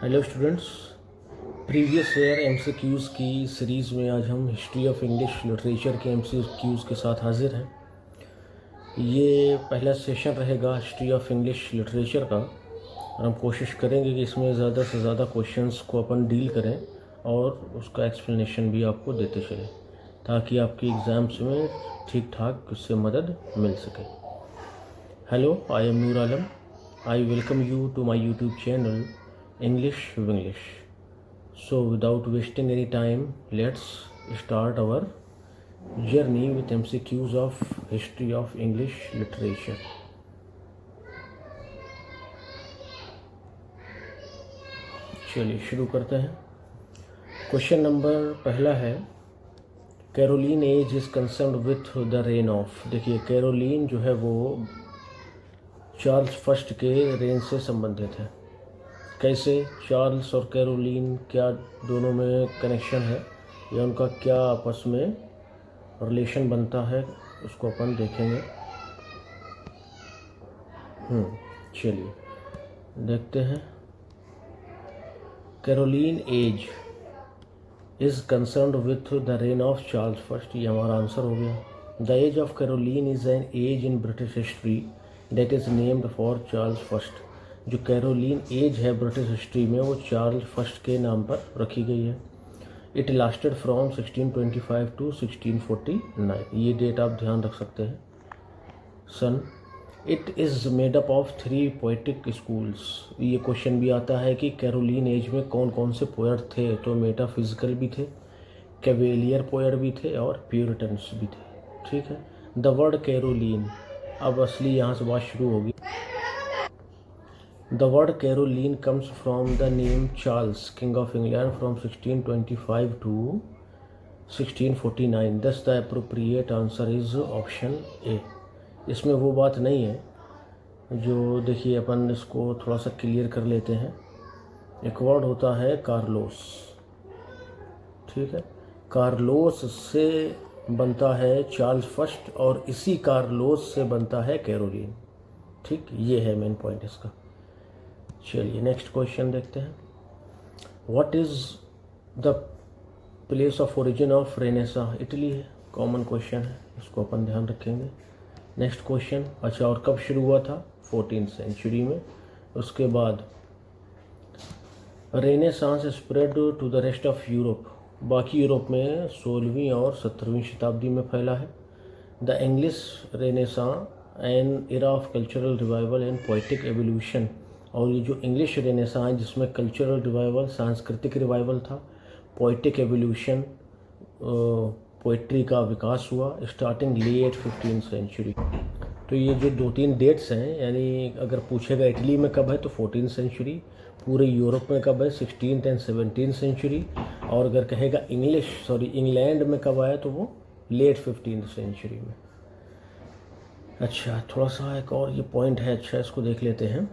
Hello students, previous year MCQs की series में आज हम हिस्ट्री ऑफ इंग्लिश लिटरेचर के एमसीक्यूज़ के साथ हाजिर हैं। ये पहला सेशन रहेगा हिस्ट्री ऑफ इंग्लिश लिटरेचर का और हम कोशिश करेंगे कि इसमें ज़्यादा से ज़्यादा क्वेश्चंस को अपन डील करें और उसका एक्सप्लेनेशन भी आपको देते चलें ताकि आपकी एग्ज़ाम्स में ठीक ठाक उससे मदद मिल सके। Hello, I am Noor Alam. I welcome you to my YouTube channel English Winglish. So without wasting any time, let's start our journey with MCQs of history of English literature. चलिए शुरू करते हैं। क्वेश्चन नंबर पहला है, Caroline age is concerned with the reign of. देखिए, Caroline जो है वो चार्ल्स फर्स्ट के रेन से संबंधित है। कैसे चार्ल्स और कैरोलिन, क्या दोनों में कनेक्शन है या उनका क्या आपस में रिलेशन बनता है, उसको अपन देखेंगे। चलिए देखते हैं। Caroline age is concerned with the reign of Charles first, ये हमारा आंसर हो गया। The age of Caroline is an age in British history that is named for Charles first. जो कैरोलिन एज है ब्रिटिश हिस्ट्री में, वो Charles first के नाम पर रखी गई है। इट लास्टेड फ्रॉम 1625 टू 1649, ये डेट आप ध्यान रख सकते हैं। सन, it is made up of 3 poetic schools. ये क्वेश्चन भी आता है कि कैरोलिन एज में कौन कौन से पोएट थे, तो मेटाफिजिकल भी थे, कैवेलियर पोएट भी थे और प्यूरिटन्स भी थे। ठीक है। द वर्ड कैरोलिन, अब असली यहाँ से बात शुरू होगी। The word Caroline comes from the name Charles, King of England, from 1625 to 1649. Thus the appropriate answer is option A. इसमें वो बात नहीं है जो, देखिए अपन इसको थोड़ा सा क्लियर कर लेते हैं। एक वर्ड होता है कार्लोस, ठीक है। कार्लोस से बनता है चार्ल्स फर्स्ट और इसी कार्लोस से बनता है कैरोलिन। ठीक, ये है मेन पॉइंट इसका। चलिए नेक्स्ट क्वेश्चन देखते हैं। What is the place of origin of Renaissance? Italy है, कॉमन क्वेश्चन है, इसको अपन ध्यान रखेंगे। नेक्स्ट क्वेश्चन, अच्छा और कब शुरू हुआ था? 14th सेंचुरी में। उसके बाद renaissance spread to the rest of Europe, बाकी यूरोप में 16वीं और 17वीं शताब्दी में फैला है। The English renaissance an era of cultural revival and poetic evolution, और ये जो इंग्लिश रेनेसां जिसमें कल्चरल रिवाइवल, सांस्कृतिक रिवाइवल था, पोइटिक एवोल्यूशन, पोइट्री का विकास हुआ, स्टार्टिंग लेट 15th सेंचुरी। तो ये जो 2-3 डेट्स हैं, यानी अगर पूछेगा इटली में कब है तो 14th सेंचुरी, पूरे यूरोप में कब है 16th एंड 17th सेंचुरी, और अगर कहेगा इंग्लैंड में कब आया तो वो लेट 15th सेंचुरी में। अच्छा, थोड़ा सा एक और ये पॉइंट है, अच्छा इसको देख लेते हैं।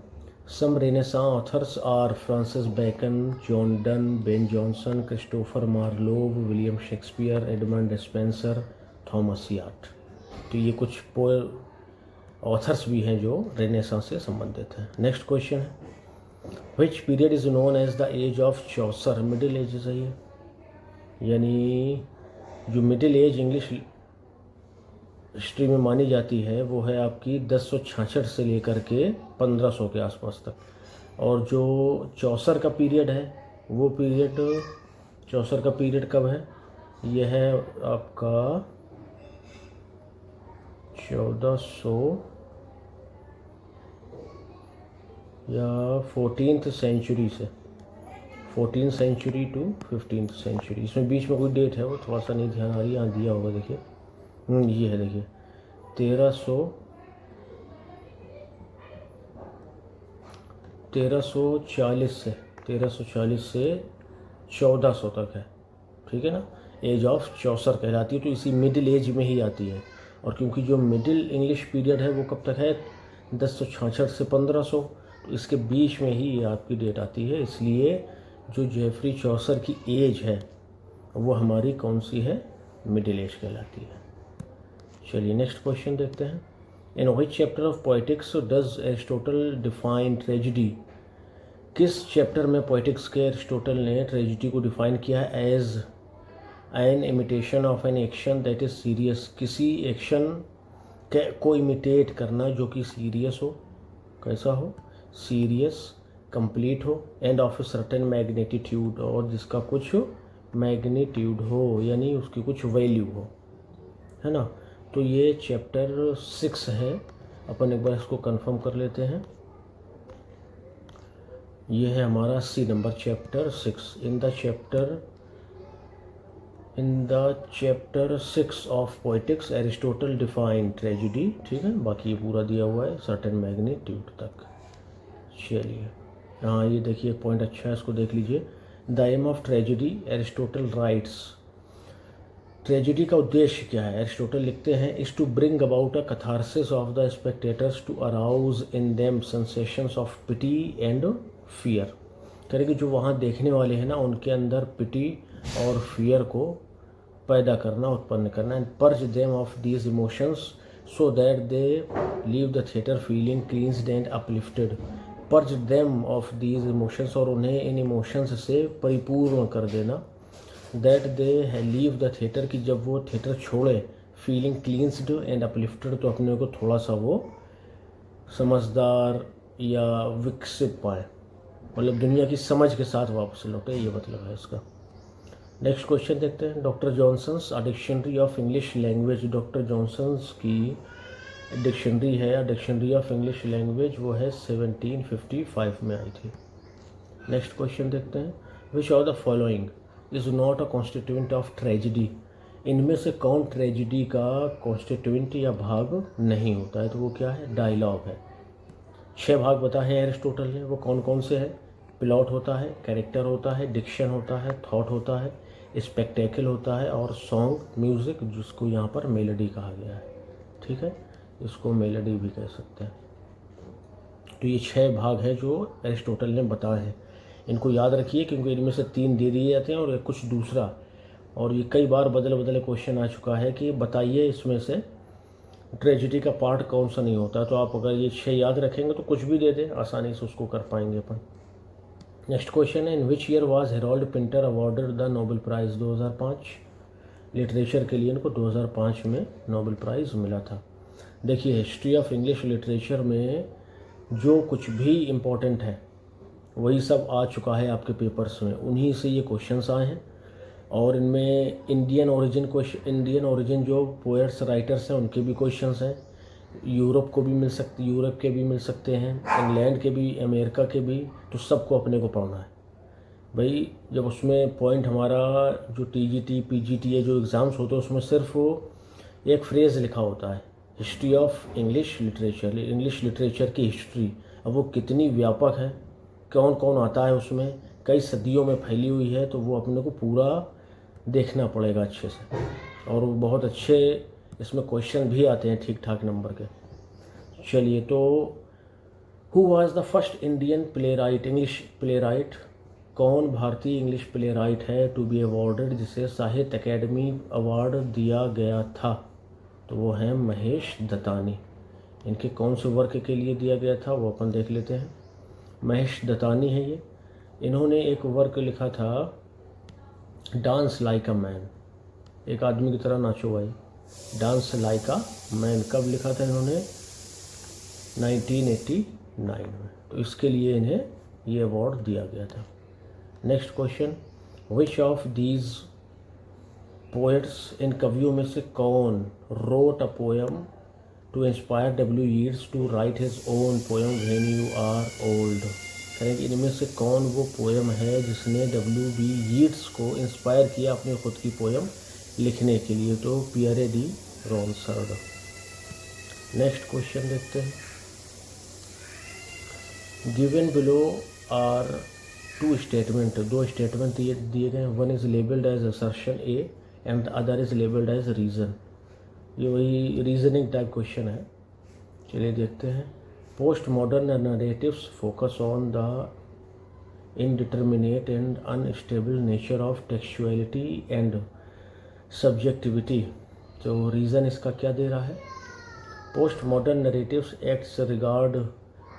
Some Renaissance authors are Francis Bacon, John Donne, Ben Jonson, Christopher Marlowe, William Shakespeare, Edmund Spenser, Thomas Yat। तो ये कुछ ऑथर्स भी हैं जो रेनेसांस से संबंधित हैं। नेक्स्ट क्वेश्चन है, which period is known as the age of Chaucer? Middle age है ये, यानी जो मिडिल एज इंग्लिश हिस्ट्री में मानी जाती है वो है आपकी 1066 से लेकर के 1500 के आसपास तक। और जो चौसर का पीरियड है, वो पीरियड, चौसर का पीरियड कब है? यह है आपका 1400 या 14th सेंचुरी से, 14th century to 15th century. इसमें बीच में कोई डेट है वो थोड़ा सा नहीं ध्यान आ रही, यहाँ दिया होगा, देखिए ये है, देखिए 1340 से 1400 तक है, ठीक है ना। एज ऑफ चौसर कहलाती है, तो इसी मिडिल एज में ही आती है। और क्योंकि जो मिडिल इंग्लिश पीरियड है वो कब तक है? 1066 से 1500, तो इसके बीच में ही ये आपकी डेट आती है। इसलिए जो जेफरी चौसर की एज है वो हमारी कौन सी है? मिडिल एज कहलाती है। चलिए नेक्स्ट क्वेश्चन देखते हैं। In which chapter of poetics does Aristotle define tragedy? किस चैप्टर में पोएटिक्स के एरिस्टोटल ने ट्रेजिडी को डिफाइन किया है as an imitation of an action that is serious, किसी एक्शन को इमिटेट करना जो कि सीरियस हो, कैसा हो, सीरियस, कंप्लीट हो, and of a certain magnitude, और जिसका कुछ मैग्नीट्यूड हो यानी उसकी कुछ वैल्यू हो, है ना। तो ये चैप्टर 6 है, अपन एक बार इसको कंफर्म कर लेते हैं। ये है हमारा C number chapter 6। In the chapter 6 of poetics Aristotle define tragedy, ठीक है, बाकी ये पूरा दिया हुआ है सर्टेन मैग्नीट्यूड तक। चलिए हाँ, ये देखिए एक पॉइंट अच्छा है, इसको देख लीजिए। The aim of tragedy, Aristotle writes, tragedy का उद्देश्य क्या है, एरिस्टोटल लिखते हैं, is to bring about a catharsis of the spectators to arouse in them sensations of pity and fear. करेंगे जो वहाँ देखने वाले हैं ना, उनके अंदर पिटी और फियर को पैदा करना, उत्पन्न करना, and purge them of these emotions so that they leave the theatre feeling cleansed and uplifted. Purge them of these emotions, और उन्हें इन इमोशंस से परिपूर्ण कर देना, that they leave the theatre, कि जब वो थिएटर छोड़े, फीलिंग क्लींस्ड एंड अपलिफ्टेड, तो अपने को थोड़ा सा वो समझदार या विकसित पाए, मतलब दुनिया की समझ के साथ वापस लौटे, ये मतलब है इसका। नेक्स्ट क्वेश्चन देखते हैं। Doctor Johnson's a dictionary of English language, doctor Johnson's की डिक्शनरी है, डिक्शनरी ऑफ इंग्लिश लैंग्वेज, वो है 1755 में आई थी। नेक्स्ट क्वेश्चन देखते हैं। विच of the following is not a constituent of tragedy, इनमें से कौन ट्रेजिडी का कॉन्स्टिट्यूएंट या भाग नहीं होता है, तो वो क्या है, डायलॉग है। 6 भाग बताए हैं एरिस्टोटल ने, वो कौन कौन से हैं, प्लॉट होता है, कैरेक्टर होता है, डिक्शन होता है, थॉट होता है, स्पेक्टेकल होता है, और सॉन्ग म्यूज़िक, जिसको यहाँ पर मेलोडी कहा गया है, ठीक है, इसको मेलोडी भी कह सकते हैं। तो ये 6 भाग हैं जो एरिस्टोटल ने बताए हैं, इनको याद रखिए क्योंकि इनमें से 3 दे दिए जाते हैं और कुछ दूसरा, और ये कई बार बदले क्वेश्चन आ चुका है कि बताइए इसमें से ट्रेजिडी का पार्ट कौन सा नहीं होता। तो आप अगर ये 6 याद रखेंगे तो कुछ भी दे दें, आसानी से उसको कर पाएंगे अपन। नेक्स्ट क्वेश्चन है, in which year was Harold Pinter awarded the Nobel prize, 2005, literature के लिए इनको 2005 में नोबेल प्राइज़ मिला था। देखिए हिस्ट्री ऑफ इंग्लिश लिटरेचर में जो कुछ भी इम्पोर्टेंट है वही सब आ चुका है आपके पेपर्स में, उन्हीं से ये क्वेश्चंस आए हैं, और इनमें इंडियन ओरिजिन जो पोएट्स राइटर्स हैं उनके भी क्वेश्चंस हैं, यूरोप के भी मिल सकते हैं, इंग्लैंड के भी, अमेरिका के भी, तो सबको अपने को पढ़ना है भाई। जब उसमें पॉइंट हमारा जो टीजीटी पीजीटी जो एग्ज़ाम्स होते हैं उसमें सिर्फ एक फ्रेज़ लिखा होता है, history of English literature, English literature की हिस्ट्री। अब वो कितनी व्यापक है, कौन कौन आता है उसमें, कई सदियों में फैली हुई है, तो वो अपने को पूरा देखना पड़ेगा अच्छे से, और वो बहुत अच्छे इसमें क्वेश्चन भी आते हैं ठीक ठाक नंबर के। चलिए, तो who was the first Indian play right, English play right, कौन भारतीय इंग्लिश प्ले राइट है टू बी अवॉर्डेड, जिसे साहित्य अकेडमी अवार्ड दिया गया था, तो वो हैं महेश दत्तानी। इनके कौन से वर्क के लिए दिया गया था वो अपन देख लेते हैं। महेश दत्तानी है ये, इन्होंने एक वर्क लिखा था डांस लाइक अ मैन, एक आदमी की तरह नाचो भाई, डांस लाइक अ मैन, कब लिखा था इन्होंने, 1989 में, तो इसके लिए इन्हें ये अवार्ड दिया गया था। Next question, which of these poets, इन कवियों में से कौन wrote a poem to inspire W Yeats to write his own poem when you are old, करेंगे इनमें से कौन वो पोएम है जिसने डब्ल्यू बी यीट्स को इंस्पायर किया अपनी खुद की पोएम लिखने के लिए, तो Pierre de Ronsard. Next question देखते हैं। Given below are 2 statement, 2 statement दिए गए, one is labelled as assertion A and the other is labelled as reason, ये वही रीजनिंग टाइप क्वेश्चन है। चलिए देखते हैं। Post modern narratives focus on the indeterminate and unstable nature of textuality and subjectivity, तो reason इसका क्या दे रहा है, post modern narratives acts regard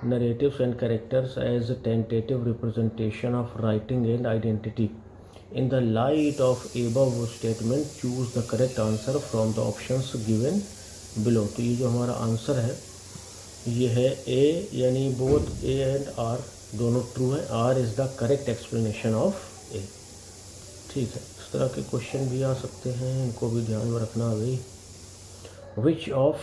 narratives and characters as a tentative representation of writing and identity. In the light of above statement, choose the correct answer from the options given below. तो ये जो हमारा answer है ये है A, यानी both A and R दोनों true है. R is the correct explanation of A. ठीक है, इस तरह के क्वेश्चन भी आ सकते हैं, इनको भी ध्यान में रखना है भाई. Which of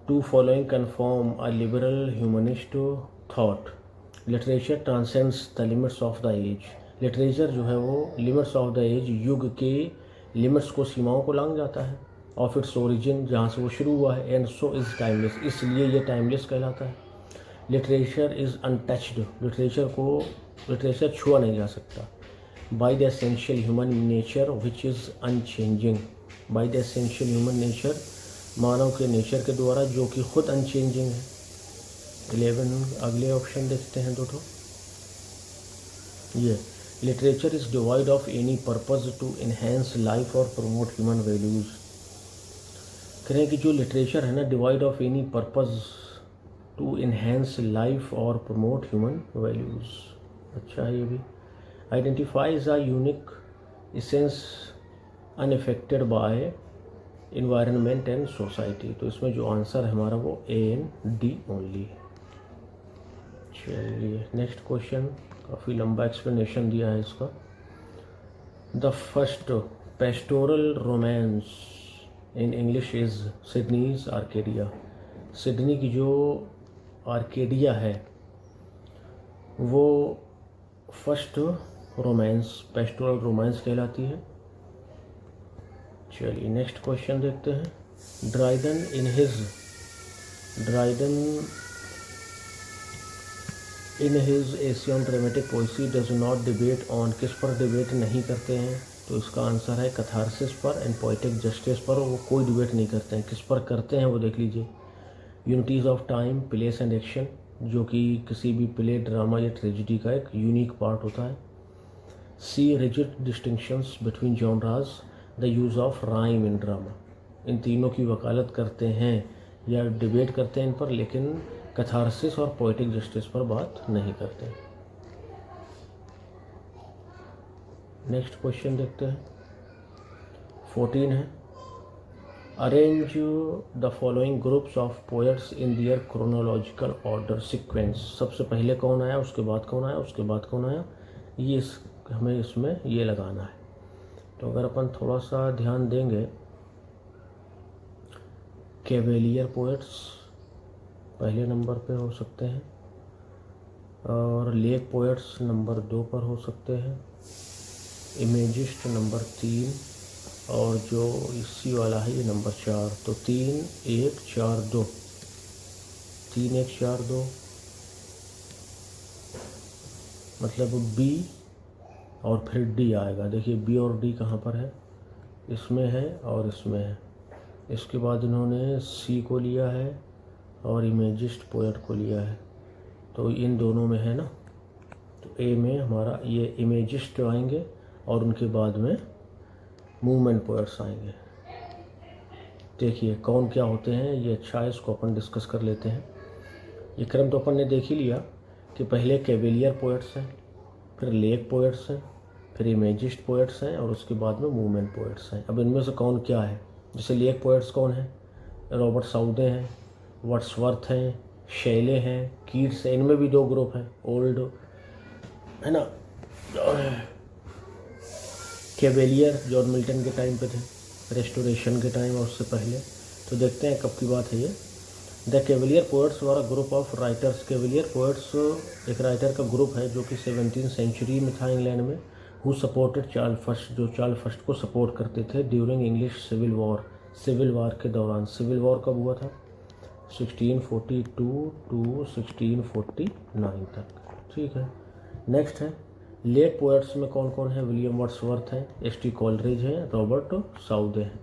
to following confirm a liberal humanist thought. Literature transcends the limits of the age. Literature जो है वो लिमिट्स ऑफ द एज, युग के लिमिट्स को, सीमाओं को लांघ जाता है. ऑफ इट्स ओरिजिन, जहाँ से वो शुरू हुआ है. एंड सो इज़ टाइमलेस, इसलिए ये टाइमलेस कहलाता है. Literature is untouched. लिटरेचर छुआ नहीं जा सकता. By the essential human nature which is unchanging. By the essential human nature, मानव के नेचर के द्वारा जो कि खुद अनचेंजिंग है. 11 अगले ऑप्शन देखते हैं दो. ये literature is devoid of any purpose to enhance life और प्रमोट ह्यूमन वैल्यूज़. कह रहे हैं कि जो लिटरेचर है ना, devoid of any purpose to enhance life और प्रमोट ह्यूमन वैल्यूज़. अच्छा है ये भी. Identifies a unique essence unaffected by environment and society. तो इसमें जो आंसर है हमारा वो ए एंड डी ओनली. चलिए नेक्स्ट क्वेश्चन, काफ़ी लंबा एक्सप्लेनेशन दिया है इसका. The first pastoral romance in English is Sidney's Arcadia. Sidney की जो आर्केडिया है वो फर्स्ट रोमांस, पेस्टोरल रोमांस कहलाती है. चलिए नेक्स्ट क्वेश्चन देखते हैं. Dryden in his Asian dramatic poetry does not debate on. किस पर डिबेट नहीं करते हैं? तो इसका आंसर है कैथारसिस पर एंड पोएटिक जस्टिस पर. वो कोई डिबेट नहीं करते हैं. किस पर करते हैं वो देख लीजिए. Unities of time, place and action, जो कि किसी भी प्ले, ड्रामा या ट्रेजिडी का एक यूनिक पार्ट होता है. See rigid distinctions between genres, the use of rhyme in drama. इन तीनों की वकालत करते हैं या डिबेट करते हैं इन पर, लेकिन कैथारसिस और पोएटिक जस्टिस पर बात नहीं करते. नेक्स्ट क्वेश्चन देखते हैं. 14 है. Arrange the following groups of poets in their chronological order sequence. सबसे पहले कौन आया, उसके बाद कौन आया, उसके बाद कौन आया, ये हमें इसमें ये लगाना है. तो अगर अपन थोड़ा सा ध्यान देंगे, कैवेलियर पोएट्स पहले नंबर पे हो सकते हैं और लेक पोएट्स नंबर 2 पर हो सकते हैं. इमेजिस्ट नंबर 3 और जो इसी वाला है ये नंबर 4. तो 3 1 4 2, 3 1 4 2 मतलब बी और फिर डी आएगा. देखिए बी और डी कहाँ पर है, इसमें है और इसमें है. इसके बाद इन्होंने सी को लिया है और इमेजिस्ट पोएट को लिया है. तो इन दोनों में है ना. तो ए में हमारा ये इमेजिस्ट आएंगे और उनके बाद में मूवमेंट पोएट्स आएंगे. देखिए कौन क्या होते हैं ये. अच्छा है, इसको अपन डिस्कस कर लेते हैं. ये क्रम तो अपन ने देख ही लिया कि पहले कैवेलियर पोएट्स हैं, फिर लेक पोएट्स हैं, फिर इमेजिस्ट पोएट्स हैं और उसके बाद में मूवमेंट पोएट्स हैं. अब इनमें से कौन क्या है. जैसे लेक पोएट्स कौन है, रॉबर्ट साउदे हैं, वर्ड्सवर्थ हैं, शेले हैं, कीट्स हैं. इनमें भी 2 ग्रुप हैं, ओल्ड है ना. कैवेलियर जॉन मिल्टन के टाइम पे थे, रेस्टोरेशन के टाइम और उससे पहले. तो देखते हैं कब की बात है ये. The cavalier poets were a group of writers. Cavalier poets एक राइटर का ग्रुप है जो कि 17वीं सेंचुरी में था इंग्लैंड में. हु सपोर्टेड चार्ल्स फर्स्ट, जो चार्ल्स फर्स्ट को सपोर्ट करते थे during English civil war. Civil war के दौरान. सिविल वॉर कब हुआ था, 1642 टू 1649 तक. ठीक है. नेक्स्ट है लेट पोएट्स में कौन कौन है. विलियम वर्ड्सवर्थ हैं, एस.टी. कॉलरिज हैं, रॉबर्ट साउदे हैं.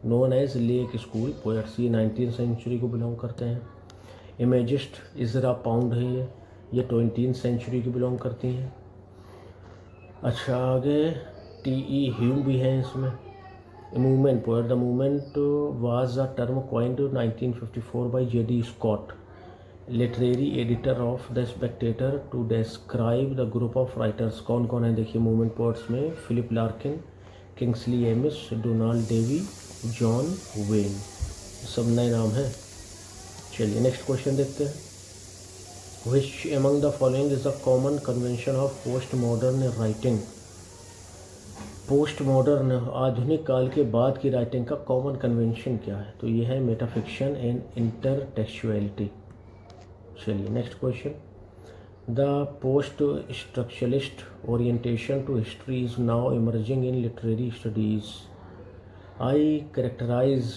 Known as lake school poets, ये 19वीं सेंचुरी को बिलोंग करते हैं. इमेजिस्ट इजरा पाउंड है, ये 20वीं सेंचुरी की बिलोंग करती हैं. अच्छा आगे टी.ई. ह्यूम भी हैं इसमें. Movement poet, the movement was a term coined 1954 by J D. Scott. Literary editor of the spectator to describe the group of writers. कौन कौन है देखिए मूवमेंट पोएट्स में? Philip Larkin, Kingsley Amis, Donald Davie, John Wain. सब नए नाम हैं। चलिए नेक्स्ट क्वेश्चन देखते हैं। Which among the following is a common convention of post modern writing. Post modern आधुनिक काल के बाद की राइटिंग का कॉमन कन्वेंशन क्या है? तो ये है मेटाफिक्शन एंड इंटरटेक्चुअलिटी। चलिए next question. The post structuralist orientation to history is now emerging in literary studies. I characterise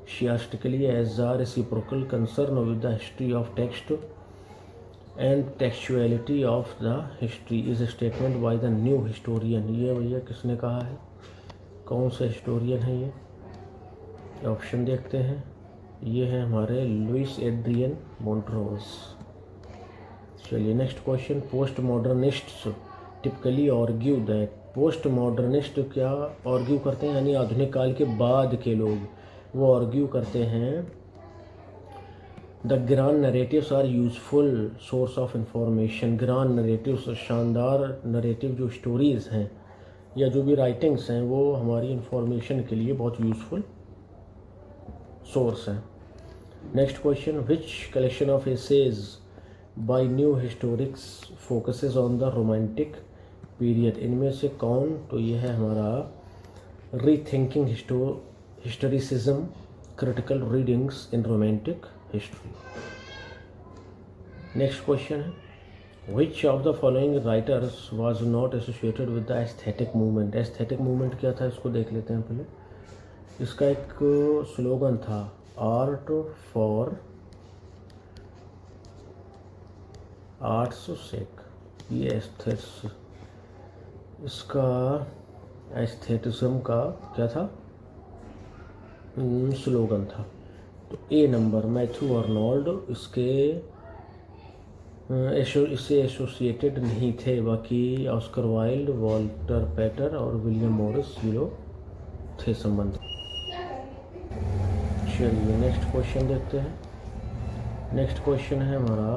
chiastically as a reciprocal concern with the history of text and textuality of the history is a statement by the new historian। ये भैया किसने कहा है? कौन सा historian है ये? Option देखते हैं। ये है हमारे लुइस एड्रियन मोंट्रोज। चलिए next question. Post modernists typically argue that. Post modernist क्या आर्ग्यू करते हैं? यानी आधुनिक काल के बाद के लोग वो आर्ग्यू करते हैं the grand narratives are useful source of information. Grand narratives, शानदार नरेटिव जो स्टोरीज़ हैं या जो भी राइटिंग्स हैं वो हमारी इंफॉर्मेशन के लिए बहुत यूजफुल सोर्स हैं। Next question. Which collection of essays by new historicists focuses on the romantic period. इनमें से कौन? तो ये है हमारा rethinking historicism, critical readings in romantic history. Next question है। Which of the following writers was not associated with the aesthetic movement. Aesthetic movement क्या था इसको देख लेते हैं पहले। इसका एक स्लोगन था आर्ट फॉर आर्ट्स सेक। ये इसका एस्थेटिज्म का क्या था? स्लोगन था। तो ए नंबर मैथ्यू अर्नोल्ड इससे एसोसिएटेड नहीं थे। बाकी ऑस्कर वाइल्ड, वॉल्टर पैटर और विलियम मॉरिस ये लोग थे संबंध। चलिए नेक्स्ट क्वेश्चन देखते हैं। नेक्स्ट क्वेश्चन है हमारा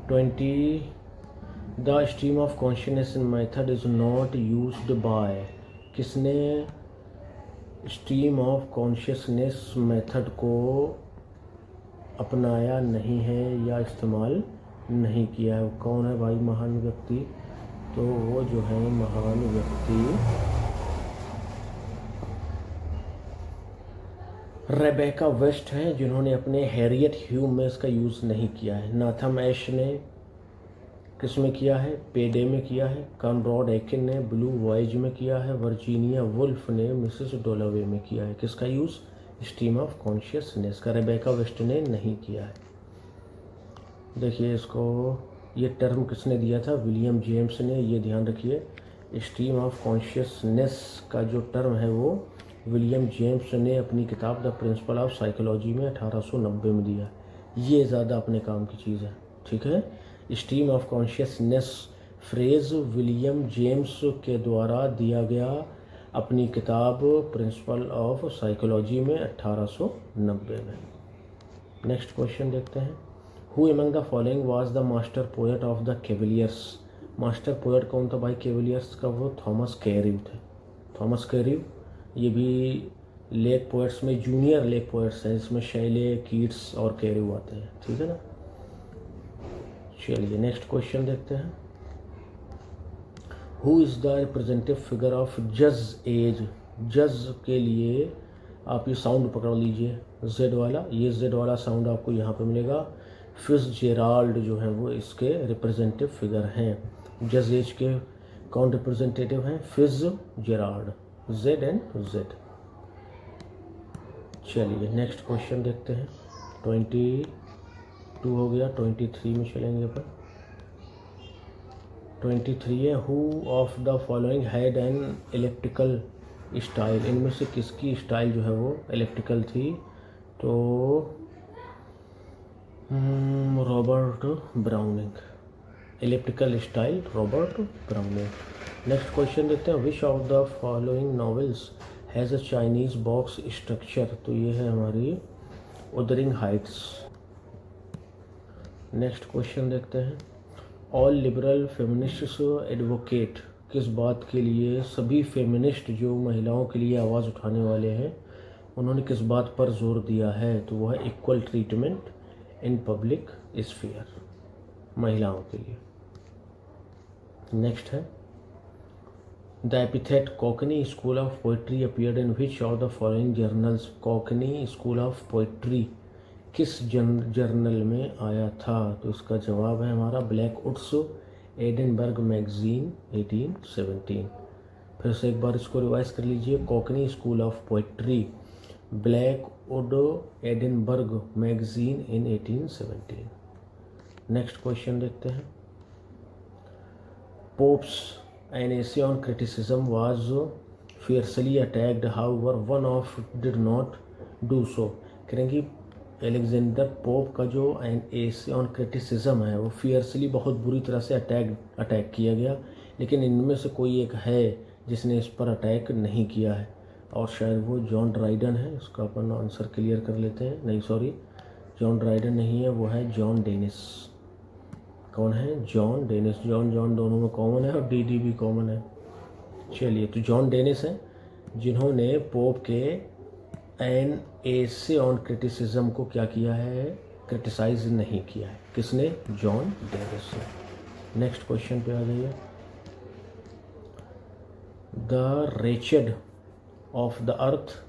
20। The stream of consciousness method is not used by. किसने स्ट्रीम ऑफ कॉन्शियसनेस मेथड को अपनाया नहीं है या इस्तेमाल नहीं किया है? कौन है भाई महान व्यक्ति? तो वो जो है महान व्यक्ति रेबेका वेस्ट हैं, जिन्होंने अपने हैरियट ह्यूम में इसका यूज़ नहीं किया है। नाथम एश ने किस में किया है? पेडे में किया है। कॉनरैड एकिन ने ब्लू वॉयज में किया है। वर्जीनिया वुल्फ ने मिसेस डोलावे में किया है। किसका यूज़? स्ट्रीम ऑफ कॉन्शियसनेस का। रेबेका वेस्ट ने नहीं किया है। देखिए इसको ये टर्म किसने दिया था? विलियम जेम्स ने। ये ध्यान रखिए स्ट्रीम ऑफ कॉन्शियसनेस का जो टर्म है वो विलियम जेम्स ने अपनी किताब द प्रिंसिपल ऑफ साइकोलॉजी में 1890 में दिया। ये ज़्यादा अपने काम की चीज़ है, ठीक है। Stream of consciousness phrase William James के द्वारा दिया गया अपनी किताब प्रिंसिपल ऑफ साइकोलॉजी में 1890 में। नेक्स्ट क्वेश्चन देखते हैं। Who among the following was the master poet of the Cavaliers. Master poet कौन था भाई कैवलियर्स का? वो थॉमस कैरिव थे। थॉमस कैरिव ये भी लेक पोएट्स में जूनियर लेक पोएट्स हैं, इसमें शैले, कीट्स और कैरिव आते हैं, ठीक है ना। चलिए नेक्स्ट क्वेश्चन देखते हैं। Who is the representative figure of जज एज। जज के लिए आप ये साउंड पकड़ लीजिए, जेड वाला। ये जेड वाला साउंड आपको यहाँ पे मिलेगा। फिट्जजेराल्ड जो है वो इसके रिप्रेजेंटेटिव फिगर हैं। जज एज के कौन रिप्रेजेंटेटिव हैं? फिट्जजेराल्ड, जेड एंड जेड। चलिए नेक्स्ट क्वेश्चन देखते हैं। 22 हो गया, 23 में चलेंगे अपन। 23 है who of the following had an electrical style. इनमें से किसकी स्टाइल जो है वो इलेक्ट्रिकल थी? तो Robert browning. Electrical style Robert browning. Next question देखते हैं। विच of the following novels has a Chinese box structure. तो ये है हमारी उदरिंग हाइट्स। नेक्स्ट क्वेश्चन देखते हैं। ऑल लिबरल फेमिनिस्ट्स एडवोकेट, किस बात के लिए सभी फेमिनिस्ट जो महिलाओं के लिए आवाज़ उठाने वाले हैं उन्होंने किस बात पर जोर दिया है? तो वह है equal treatment in public sphere, महिलाओं के लिए। नेक्स्ट है the epithet Cockney school of poetry appeared in which of the following journals. Cockney school of poetry किस जर्नल में आया था? तो इसका जवाब है हमारा ब्लैकवुड्स एडिनबर्ग मैगजीन 1817। फिर से एक बार इसको रिवाइज कर लीजिए। Cockney school of poetry, Blackwood Edinburgh magazine in 1817। Next question देखते हैं। Pops an essay on criticism was fiercely attacked, however one of did not do so. करेंगे एलेक्जेंडर पोप का जो एन एसे ऑन क्रिटिसिज्म है वो fiercely बहुत बुरी तरह से अटैक किया गया, लेकिन इनमें से कोई एक है जिसने इस पर अटैक नहीं किया है और शायद वो जॉन ड्राइडन है। इसका अपन आंसर क्लियर कर लेते हैं। नहीं सॉरी, जॉन ड्राइडन नहीं है, वो है जॉन डेनिस। कौन है? John Dennis. जॉन दोनों में कॉमन है और डी भी कॉमन है। चलिए, तो जॉन डेनिस हैं जिन्होंने पोप के एन एसे ऑन क्रिटिसिज्म को क्या किया है? क्रिटिसाइज नहीं किया है। किसने? जॉन डेनिस ने। नेक्स्ट क्वेश्चन पे आ जाइए। The wretched of the earth,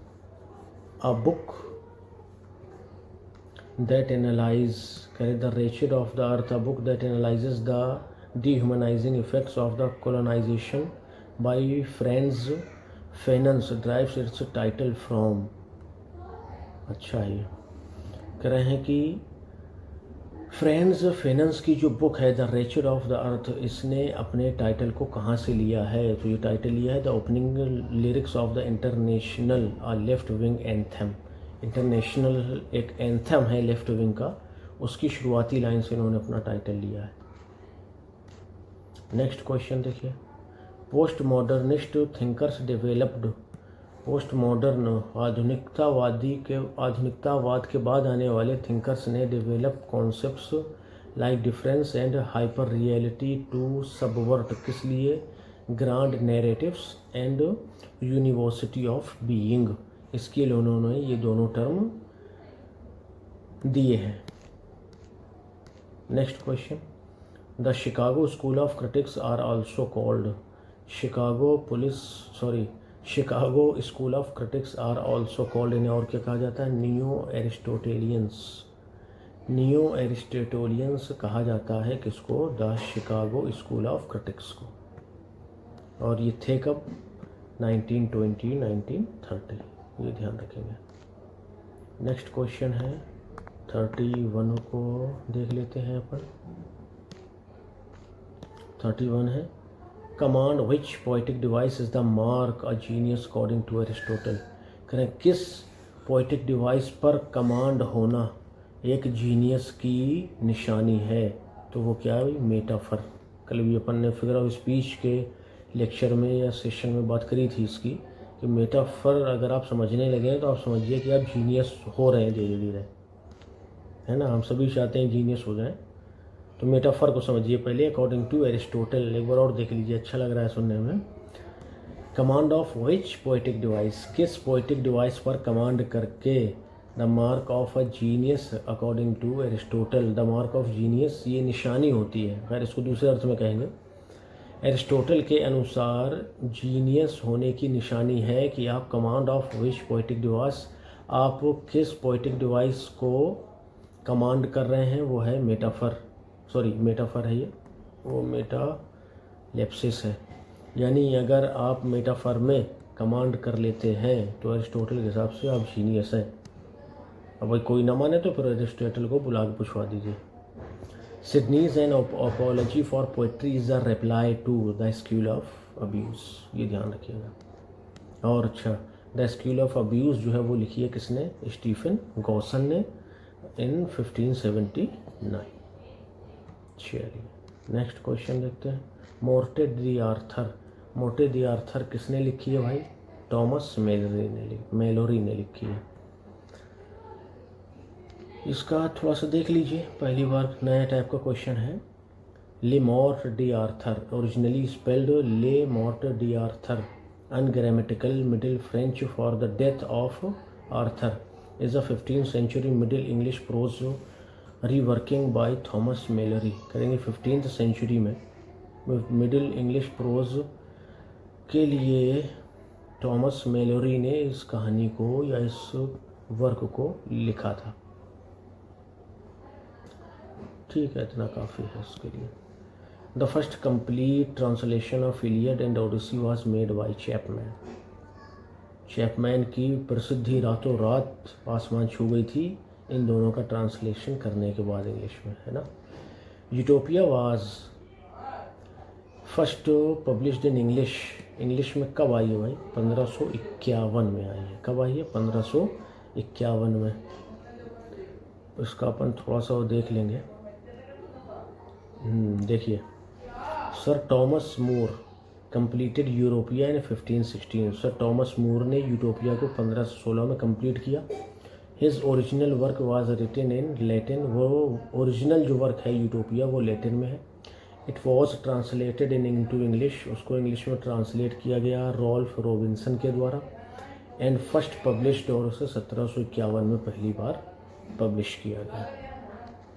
a book that analyze the wretched of the earth, a book that analyzes the dehumanizing effects of the colonization by Franz Fanon's derives its title from। अच्छा, ये कह रहे हैं कि friends फेनन्स की जो book है the wretched of the earth, इसने अपने टाइटल को कहाँ से लिया है? तो ये टाइटल लिया है the opening lyrics of the international left wing anthem. International एक एंथम है लेफ्ट विंग का, उसकी शुरुआती लाइन से इन्होंने अपना टाइटल लिया है। नेक्स्ट क्वेश्चन देखिए। Post modernist thinkers developed, post modern आधुनिकतावाद के बाद आने वाले थिंकर्स ने develop concepts like difference and hyper reality to subvert, किस लिए? Grand narratives and university of being, इसके लिए उन्होंने ये दोनों टर्म दिए हैं। Next question. The Chicago school of critics are also called, Chicago school of critics are also called, इन्हें और क्या कहा जाता है? न्यू एरिस्टोटेलियंस कहा जाता है। किसको? The Chicago school of critics को। और ये थे कब? 1920 1930, ये ध्यान रखेंगे। नेक्स्ट क्वेश्चन है 31 को देख लेते हैं अपन। 31 है command which poetic device is the mark a genius according to Aristotle. करें किस पोइटिक डिवाइस पर कमांड होना एक जीनियस की निशानी है? तो वो क्या है? मेटाफर। कल भी अपन ने फिगर ऑफ स्पीच के लेक्चर में या सेशन में बात करी थी इसकी कि मेटाफर अगर आप समझने लगे तो आप समझिए कि आप जीनियस हो रहे हैं धीरे धीरे, है ना। हम सभी चाहते हैं जीनियस हो जाएं, तो मेटाफर को समझिए पहले अकॉर्डिंग टू एरिस्टोटल। एक बार और देख लीजिए, अच्छा लग रहा है सुनने में। Command of which poetic device, किस पोइटिक डिवाइस पर कमांड करके the mark of a genius according to Aristotle. The mark of genius ये निशानी होती है, खैर इसको दूसरे अर्थ में कहेंगे। एरिस्टोटल के अनुसार जीनियस होने की निशानी है कि आप command of which poetic device, आप किस पोइटिक डिवाइस को कमांड कर रहे हैं, वो है मेटाफर है ये, वो मेटालेप्सिस है। यानी अगर आप मेटाफर में कमांड कर लेते हैं तो एरिस्टोटल के हिसाब से आप जीनियस हैं। अब भाई कोई ना माने तो फिर एरिस्टोटल को बुला के पूछवा दीजिए। Sidney's an apology for poetry is a reply to the school of abuse, ये ध्यान रखिएगा। और अच्छा, द स्कूल ऑफ अब्यूज़ जो है वो लिखी है किसने? स्टीफन गॉसन ने इन 1579। चलिए नेक्स्ट क्वेश्चन देखते हैं। मोर्टे दी आर्थर किसने लिखी है भाई? टॉमस मेलोरी ने लिखी है। इसका थोड़ा सा देख लीजिए, पहली बार नया टाइप का क्वेश्चन है। Le Morte d' Arthur, originally spelled Le Morte d' Arthur, ungrammatical middle French for the death of Arthur, is a 15th century middle English prose reworking by Thomas Malory. करेंगे 15th century में middle English pros के लिए Thomas Malorie ने इस कहानी को या इस वर्क को लिखा था। ठीक है, इतना काफ़ी है इसके लिए। The first complete translation of Iliad and Odyssey was made by Chapman. Chapman की प्रसिद्धि रातों रात आसमान छू गई थी इन दोनों का ट्रांसलेशन करने के बाद इंग्लिश में, है ना। Utopia was first published in English में कब आई है भाई? 1551 में आई है। कब आई है? 1551 में। इसका अपन थोड़ा सा देख लेंगे। देखिए, sir Thomas More completed Utopia in 1516। Sir Thomas More ने यूटोपिया को 1516 में कंप्लीट किया। His original work was written in Latin. वो ओरिजिनल जो वर्क है यूटोपिया वो लैटिन में है। It was translated into English. उसको इंग्लिश में ट्रांसलेट किया गया रॉल्फ रॉबिन्सन के द्वारा। एंड फर्स्ट पब्लिश्ड, और उसे 1751 में पहली बार पब्लिश किया गया।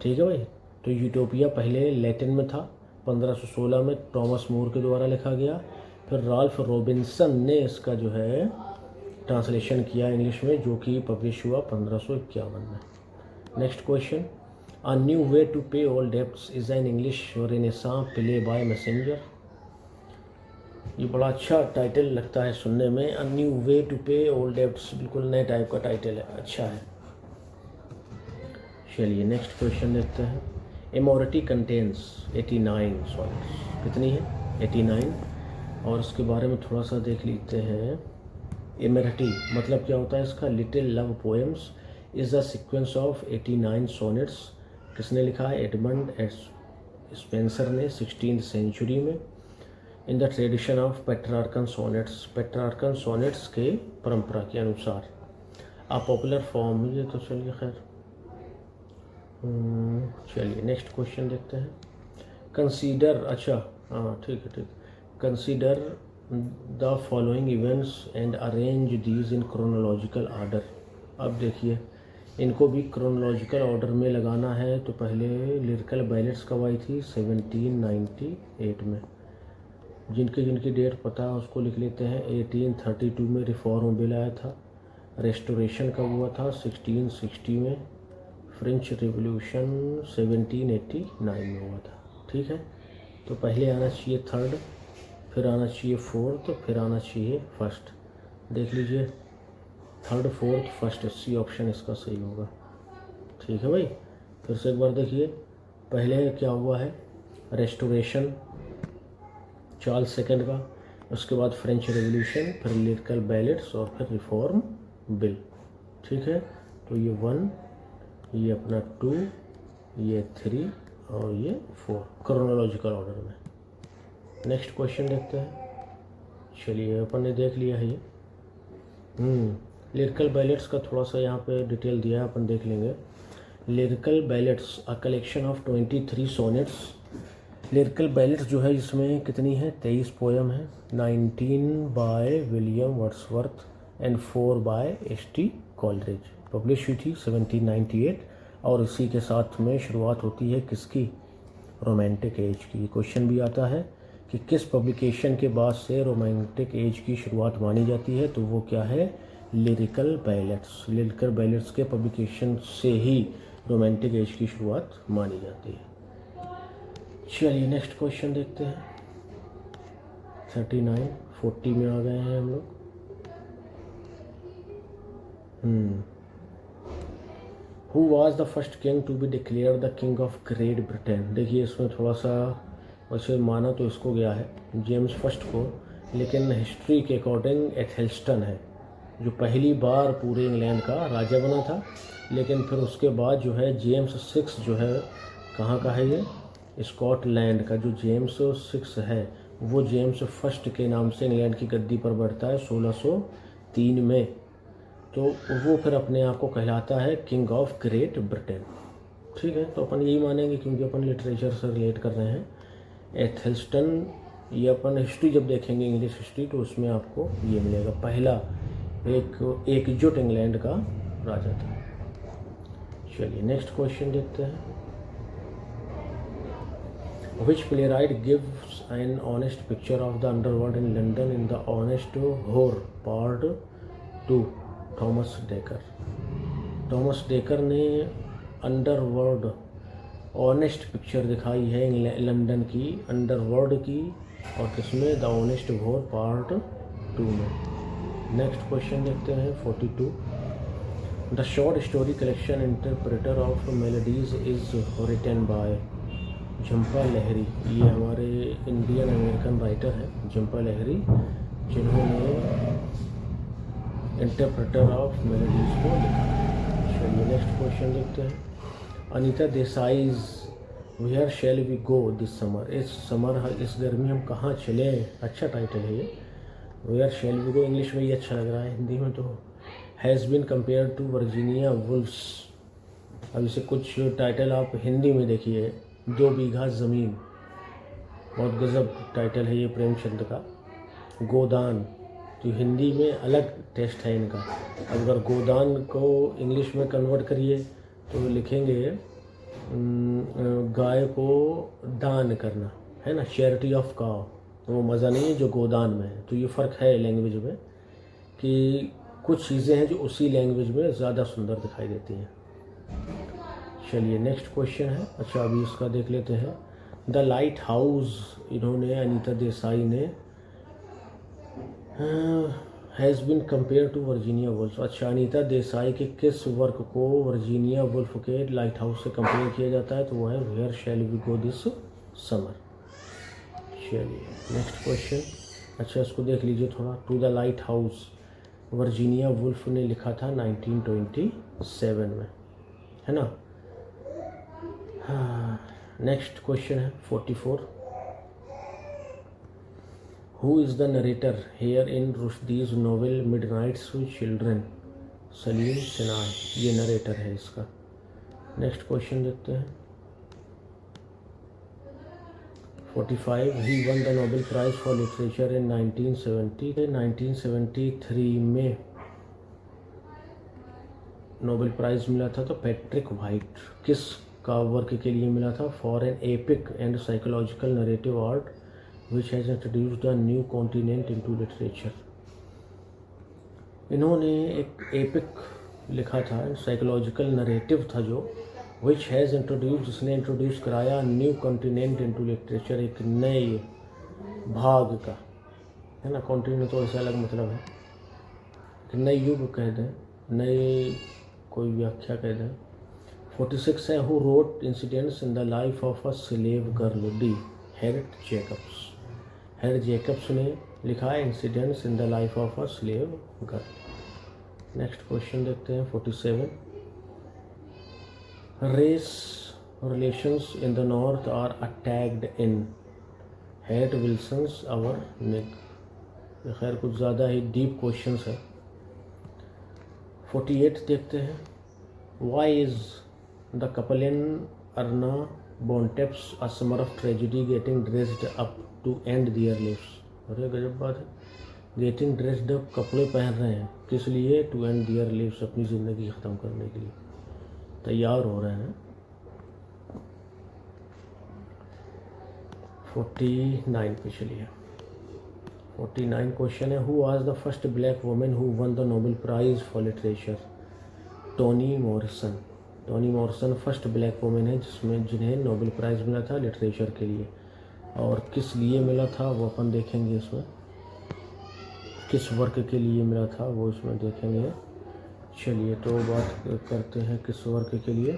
ठीक है भाई। तो यूटोपिया पहले लैटिन में था, 1516 में टॉमस मूर के द्वारा लिखा गया। फिर रॉल्फ रॉबिन्सन ने इसका जो है ट्रांसलेशन किया इंग्लिश में, जो कि पब्लिश हुआ 1551 में। Next question, a new way to pay all debts is an English Renaissance play by Massinger. ये बड़ा अच्छा टाइटल लगता है सुनने में, a new way to pay all debts. बिल्कुल नए टाइप का टाइटल है, अच्छा है। चलिए नेक्स्ट क्वेश्चन देखते हैं। एमोरिटी कंटेन्स 89 सॉनेट्स। कितनी है? 89। और उसके बारे में थोड़ा सा देख लेते हैं। एमोरिटी मतलब क्या होता है इसका? Little love poems is the sequence of 89 sonnets. किसने लिखा है? एडमंड स्पेंसर ने 16th सेंचुरी में। In the tradition of Petrarchan sonnets, Petrarchan sonnets के परंपरा के अनुसार। आ पॉपुलर फॉर्म, ये तो चलिए खैर। चलिए नेक्स्ट क्वेश्चन देखते हैं। कंसीडर, अच्छा हाँ ठीक है। Consider the following events and arrange these in chronological order. अब देखिए, इनको भी क्रोनोलॉजिकल ऑर्डर में लगाना है। तो पहले लिरिकल बैलेट्स कब आई थी? 1798 में। जिनकी डेट पता है उसको लिख लेते हैं। 1832 में रिफॉर्म बिल आया था। रेस्टोरेशन कब हुआ था? 1660 में। फ्रेंच रिवॉल्यूशन 1789 में हुआ था। ठीक है, तो पहले आना चाहिए थर्ड, फिर आना चाहिए फोर्थ, फिर आना चाहिए फर्स्ट। देख लीजिए, third fourth first, C option इसका सही होगा। ठीक है भाई, फिर से एक बार देखिए। पहले क्या हुआ है? रेस्टोरेशन चार्ल्स सेकंड का, उसके बाद फ्रेंच रिवॉल्यूशन, फिर लिरिकल बैलेट्स और फिर रिफॉर्म बिल। ठीक है, तो ये 1, ये अपना 2, ये 3 और ये 4 क्रोनोलॉजिकल ऑर्डर में। नेक्स्ट क्वेश्चन देखते हैं। चलिए अपन ने देख लिया है ये। लिरिकल बैलेट्स का थोड़ा सा यहाँ पे डिटेल दिया है, अपन देख लेंगे। Lyrical ballads a collection of 23 sonnets. Lyrical ballads जो है इसमें कितनी है? 23 पोएम है। 19 by William Wordsworth and 4 by S T. Coleridge. Publish हुई थी 1798। और इसी के साथ में शुरुआत होती है किसकी? रोमांटिक एज की। क्वेश्चन भी आता है कि किस पब्लिकेशन के बाद से रोमांटिक एज की शुरुआत मानी जाती है? तो वो क्या है? Lyrical ballads. लिरिकल बैलेट्स के पब्लिकेशन से ही रोमांटिक एज की शुरुआत मानी जाती है। चलिए नेक्स्ट क्वेश्चन देखते हैं। 39 40 में आ गए हैं हम लोग। Who was the first king to be declared the king of Great Britain? देखिए इसमें थोड़ा सा वैसे माना तो इसको गया है जेम्स फर्स्ट को, लेकिन हिस्ट्री के अकॉर्डिंग एथेल्स्टन है जो पहली बार पूरे इंग्लैंड का राजा बना था। लेकिन फिर उसके बाद जो है जेम्स 6 जो है, कहाँ का है ये? स्कॉटलैंड का। जो जेम्स 6 है वो जेम्स फर्स्ट के नाम से इंग्लैंड की गद्दी पर बैठता है 1603 में। तो वो फिर अपने आप को कहलाता है किंग ऑफ ग्रेट ब्रिटेन। ठीक है, तो अपन यही मानेंगे क्योंकि अपन लिटरेचर से रिलेट कर रहे हैं। एथेल्स्टन, ये अपन हिस्ट्री जब देखेंगे इंग्लिश हिस्ट्री तो उसमें आपको ये मिलेगा, पहला एकजुट इंग्लैंड का राजा था। चलिए नेक्स्ट क्वेश्चन देखते हैं। Which playwright gives an honest picture of the underworld in London in The Honest Whore Part 2? Thomas decker. Thomas decker ने अंडरवर्ल्ड ऑनेस्ट पिक्चर दिखाई है लंदन की, अंडरवर्ल्ड की, और किसमें? द ऑनेस्ट वॉर पार्ट 2 में। नेक्स्ट क्वेश्चन देखते हैं 42। The short story collection interpreter of maladies is written by Jhumpa Lahiri. ये हमारे इंडियन अमेरिकन राइटर हैं झुम्पा लाहिरी, जिन्होंने इंटरप्रेटर ऑफ मेलोडीज को लिखा। चलिए नेक्स्ट क्वेश्चन देखते हैं। Anita Desai's where shall we go this summer. इस समर, इस गर्मी हम कहाँ चले, अच्छा टाइटल है ये। Where shall we go English में ये अच्छा लग रहा है, हिंदी में तो has been compare to Virginia Woolf's. अब इसे कुछ टाइटल आप हिंदी में देखिए। 2 बीघा ज़मीन, बहुत गज़ब टाइटल है ये प्रेमचंद का। गोदान, तो हिंदी में अलग टेस्ट है इनका। अगर गोदान को इंग्लिश में कन्वर्ट करिए तो लिखेंगे गाय को दान करना, है ना, चैरिटी ऑफ काव। तो वो मज़ा नहीं है जो गोदान में है। तो ये फ़र्क है लैंग्वेज में कि कुछ चीज़ें हैं जो उसी लैंग्वेज में ज़्यादा सुंदर दिखाई देती हैं। चलिए नेक्स्ट क्वेश्चन है, अच्छा अभी इसका देख लेते हैं। द लाइट हाउस, इन्होंने अनीता देसाई ने has been compare to Virginia Woolf. अच्छा, अनीता देसाई के किस वर्क को वर्जीनिया वुल्फ के लाइट हाउस से कंपेयर किया जाता है? तो वो है where shall we go this summer. चलिए नेक्स्ट क्वेश्चन, अच्छा इसको देख लीजिए थोड़ा। To the lighthouse Virginia Woolf ने लिखा था 1927 में, है ना। नेक्स्ट क्वेश्चन है 44। Who is the narrator here in Rushdie's novel Midnight's Children? Saleem Sinha, ये नरेटर है इसका। नेक्स्ट क्वेश्चन देखते हैं 45। He won the Nobel prize for literature in 1973 में नोबेल प्राइज़ मिला था तो पैट्रिक वाइट। किस का वर्क के लिए मिला था? For an epic and psychological narrative art which has introduced the new continent into literature. इन्होंने एक एपिक लिखा था, साइकोलॉजिकल नरेटिव था जो विच हैज़ इंट्रोड्यूस, जिसने इंट्रोड्यूस कराया न्यू कॉन्टिनेंट इनटू लिटरेचर, एक नए भाग का, है ना। कॉन्टिनेंट तो ऐसा अलग मतलब है कि नए युग कह दें, नए कोई व्याख्या कह दें। 46 है। Who wrote incidents in the life of a slave girl? D Harriet Jacobs. Harriet Jacobs ने लिखा है incidents in the life of a slave girl. Next question देखते हैं 47। Race relations in the north are attacked in Harriet Wilson's Our Nig. खैर कुछ ज़्यादा ही deep questions है। 48 देखते हैं। Why is the couple in Arna Bontemps' a summer of tragedy getting dressed up to end their lives? अरे गजब बात है, गेटिंग ड्रेस्ड अप, कपड़े पहन रहे हैं किस लिए? टू एंड दियर लिव्स, अपनी ज़िंदगी ख़त्म करने के लिए तैयार हो रहे हैं। 49 पे चलिए। 49 क्वेश्चन है। Who was the first black women who one the Nobel prize for literature? Tony Morrison. Tony Morrison first black women है जिन्हें नोबेल प्राइज़ मिला था लिटरेचर के लिए। और किस लिए मिला था वो अपन देखेंगे इसमें, किस वर्क के लिए मिला था वो इसमें देखेंगे। चलिए तो बात करते हैं किस वर्क के लिए।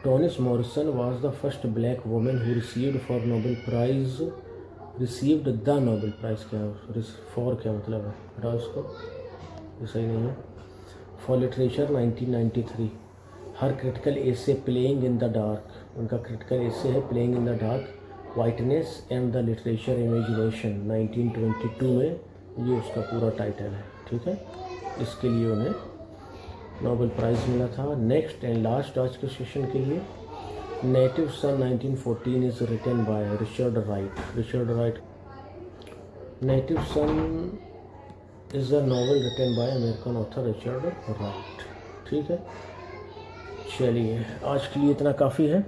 Tony Morrison was the first black women who received for Nobel prize, received the Nobel price, क्या फॉर क्या मतलब है, हटाओ इसको, ये सही नहीं है। For literature 1993। Her critical essay playing in the dark, उनका क्रिटिकल एसे है playing in the dark, whiteness and the literature imagination 1922 में, ये उसका पूरा टाइटल है। ठीक है, इसके लिए उन्हें नोबेल प्राइज़ मिला था। नेक्स्ट एंड लास्ट आज के सेशन के लिए, native son 1914 is written by Richard Wright. Richard Wright. Native son is a novel written by American author Richard Wright. ठीक है, चलिए आज के लिए इतना काफ़ी है।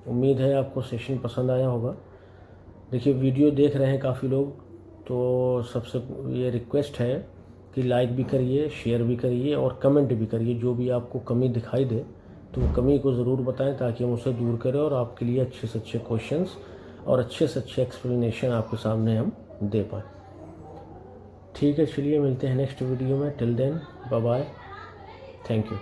उम्मीद है आपको सेशन पसंद आया होगा। देखिए वीडियो देख रहे हैं काफ़ी लोग, तो सबसे ये रिक्वेस्ट है कि लाइक भी करिए, शेयर भी करिए और कमेंट भी करिए। जो भी आपको कमी दिखाई दे तो वो कमी को ज़रूर बताएं ताकि हम उसे दूर करें और आपके लिए अच्छे से अच्छे क्वेश्चंस और अच्छे से अच्छे एक्सप्लेनेशन आपके सामने हम दे पाएँ। ठीक है, चलिए मिलते हैं नेक्स्ट वीडियो में। Till then bye bye, thank you.